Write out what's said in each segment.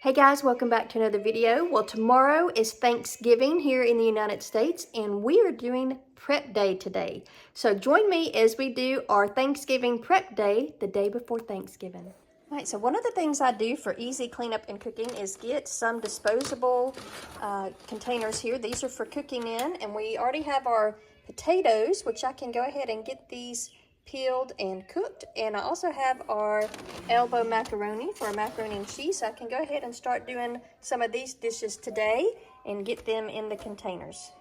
Hey guys, welcome back to another video. Well, tomorrow is Thanksgiving here in the United States, and we are doing prep day today. So join me as we do our Thanksgiving prep day the day before Thanksgiving. All right, so one of the things I do for easy cleanup and cooking is get some disposable containers here. These are for cooking in, and we already have our potatoes, which I can go ahead and get these peeled and cooked, and I also have our elbow macaroni for macaroni and cheese, so I can go ahead and start doing some of these dishes today and get them in the containers.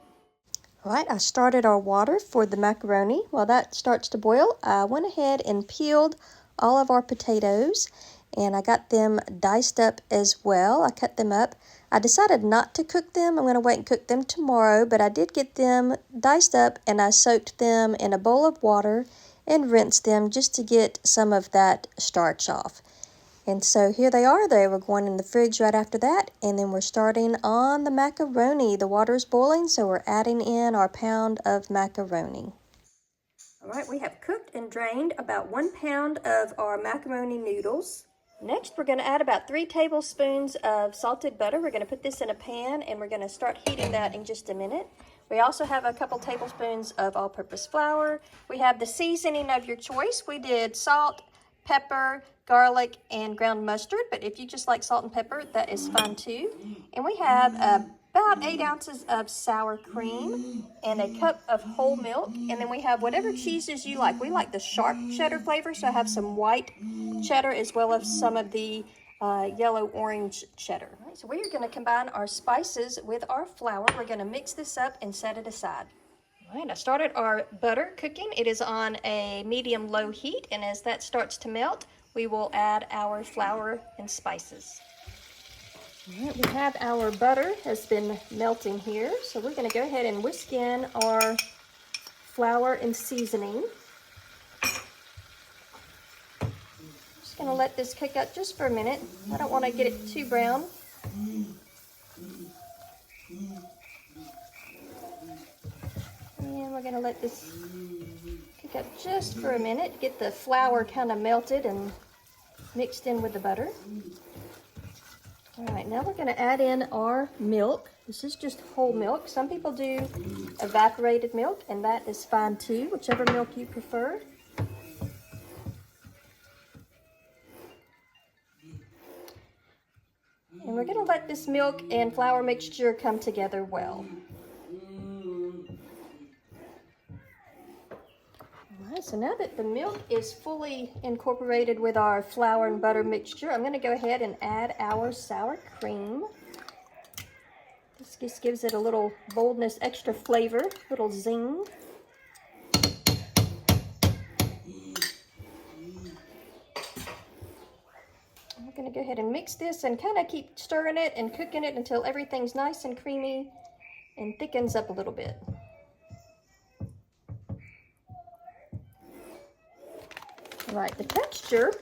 All right, I started our water for the macaroni. While that starts to boil, I went ahead and peeled all of our potatoes, and I got them diced up as well. I cut them up. I decided not to cook them. I'm going to wait and cook them tomorrow, but I did get them diced up, and I soaked them in a bowl of water and rinse them just to get some of that starch off. And so here they are. They were going in the fridge right after that. And then we're starting on the macaroni. The water is boiling, so we're adding in our pound of macaroni. All right, we have cooked and drained about 1 pound of our macaroni noodles. Next, we're going to add about 3 tablespoons of salted butter. We're going to put this in a pan, and we're going to start heating that in just a minute. We also have a couple tablespoons of all-purpose flour. We have the seasoning of your choice. We did salt, pepper, garlic, and ground mustard, but if you just like salt and pepper, that is fine too. And we have about 8 ounces of sour cream and a cup of whole milk. And then we have whatever cheeses you like. We like the sharp cheddar flavor, so I have some white cheddar as well as some of the yellow-orange cheddar. All right, so we are going to combine our spices with our flour. We're going to mix this up and set it aside. All right, I started our butter cooking. It is on a medium-low heat, and as that starts to melt, we will add our flour and spices. All right, we have our butter has been melting here, so we're going to go ahead and whisk in our flour and seasoning. Going to let this cook up just for a minute. I don't want to get it too brown. And we're going to let this cook up just for a minute. Get the flour kind of melted and mixed in with the butter. All right, now we're going to add in our milk. This is just whole milk. Some people do evaporated milk, and that is fine too, whichever milk you prefer. And we're going to let this milk and flour mixture come together well. All right, so now that the milk is fully incorporated with our flour and butter mixture, I'm going to go ahead and add our sour cream. This just gives it a little boldness, extra flavor, little zing. I'm going to go ahead and mix this and kind of keep stirring it and cooking it until everything's nice and creamy and thickens up a little bit. All right, the texture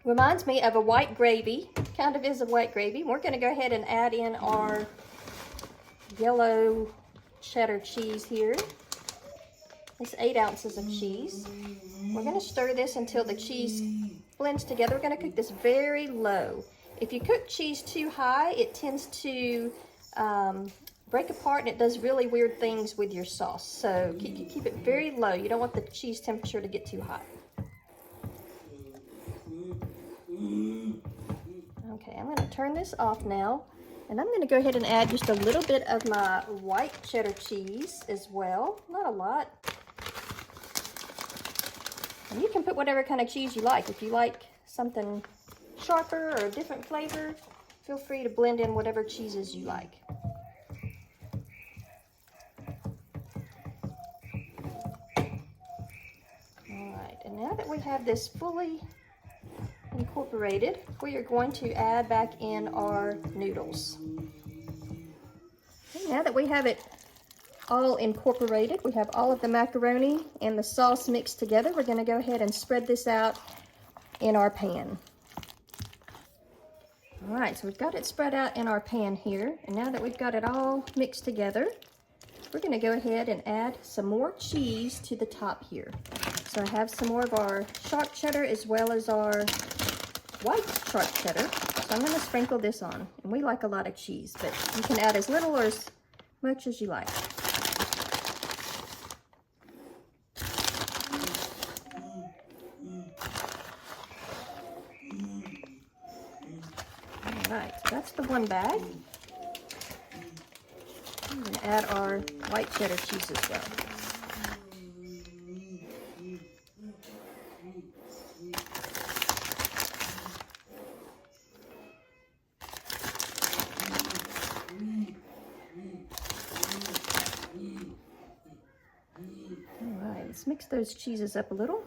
reminds me of a white gravy, kind of is a white gravy. We're going to go ahead and add in our yellow cheddar cheese here. It's 8 ounces of cheese. We're going to stir this until the cheese blends together. We're going to cook this very low. If you cook cheese too high, it tends to break apart, and it does really weird things with your sauce. So keep it very low. You don't want the cheese temperature to get too hot. Okay, I'm going to turn this off now, and I'm going to go ahead and add just a little bit of my white cheddar cheese as well. Not a lot. And you can put whatever kind of cheese you like. If you like something sharper or a different flavor, feel free to blend in whatever cheeses you like. All right, and now that we have this fully incorporated, we are going to add back in our noodles. Okay, now that we have it all incorporated, we have all of the macaroni and the sauce mixed together. We're going to go ahead and spread this out in our pan. All right, so we've got it spread out in our pan here, and now that we've got it all mixed together, we're going to go ahead and add some more cheese to the top here. So I have some more of our sharp cheddar as well as our white sharp cheddar. So I'm going to sprinkle this on. And we like a lot of cheese, but you can add as little or as much as you like. Alright, so that's the one bag. I'm going to add our white cheddar cheese as well. Alright, let's mix those cheeses up a little.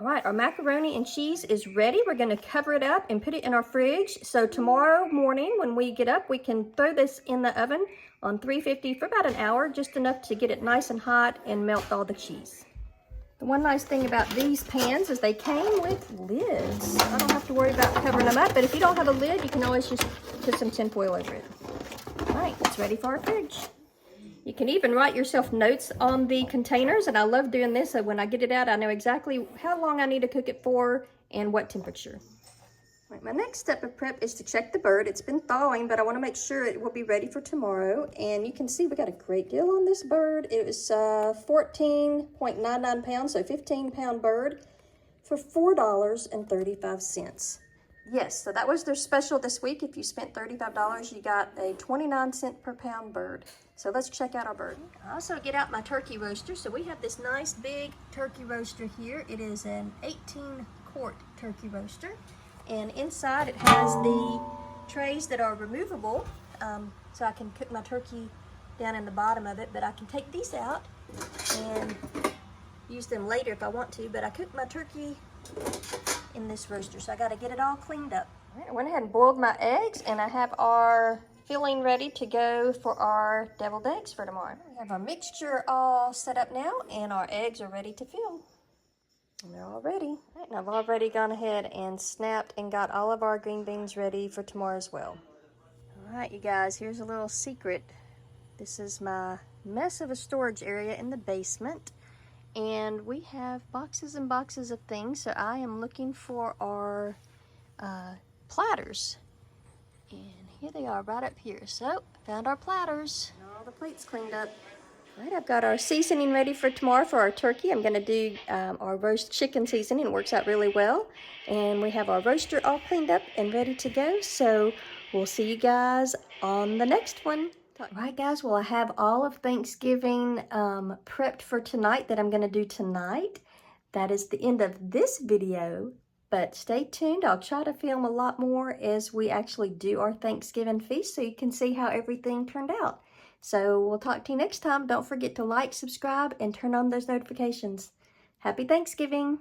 Alright, our macaroni and cheese is ready. We're going to cover it up and put it in our fridge. So tomorrow morning when we get up, we can throw this in the oven on 350 for about an hour, just enough to get it nice and hot and melt all the cheese. The one nice thing about these pans is they came with lids. I don't have to worry about covering them up, but if you don't have a lid, you can always just put some tin foil over it. Alright, it's ready for our fridge. You can even write yourself notes on the containers, and I love doing this, so when I get it out, I know exactly how long I need to cook it for and what temperature. Right, my next step of prep is to check the bird. It's been thawing, but I want to make sure it will be ready for tomorrow. And you can see we got a great deal on this bird. It was 14.99 pounds, so 15-pound bird for $4.35. Yes, so that was their special this week. If you spent $35, you got a 29-cent per pound bird. So let's check out our bird. I also get out my turkey roaster. So we have this nice big turkey roaster here. It is an 18-quart turkey roaster. And inside it has the trays that are removable. So I can cook my turkey down in the bottom of it. But I can take these out and use them later if I want to. But I cook my turkey in this roaster, so I got to get it all cleaned up. All right, I went ahead and boiled my eggs, and I have our filling ready to go for our deviled eggs for tomorrow. We have our mixture all set up now, and our eggs are ready to fill. And they're all ready. All right, and I've already gone ahead and snapped and got all of our green beans ready for tomorrow as well. All right, you guys, here's a little secret. This is my mess of a storage area in the basement. And we have boxes and boxes of things, so I am looking for our platters. And here they are right up here. So, found our platters. And all the plates cleaned up. All right, I've got our seasoning ready for tomorrow for our turkey. I'm going to do our roast chicken seasoning. It works out really well. And we have our roaster all cleaned up and ready to go. So, we'll see you guys on the next one. Alright guys, well I have all of Thanksgiving prepped for tonight that I'm going to do tonight. That is the end of this video, but stay tuned. I'll try to film a lot more as we actually do our Thanksgiving feast so you can see how everything turned out. So we'll talk to you next time. Don't forget to like, subscribe, and turn on those notifications. Happy Thanksgiving!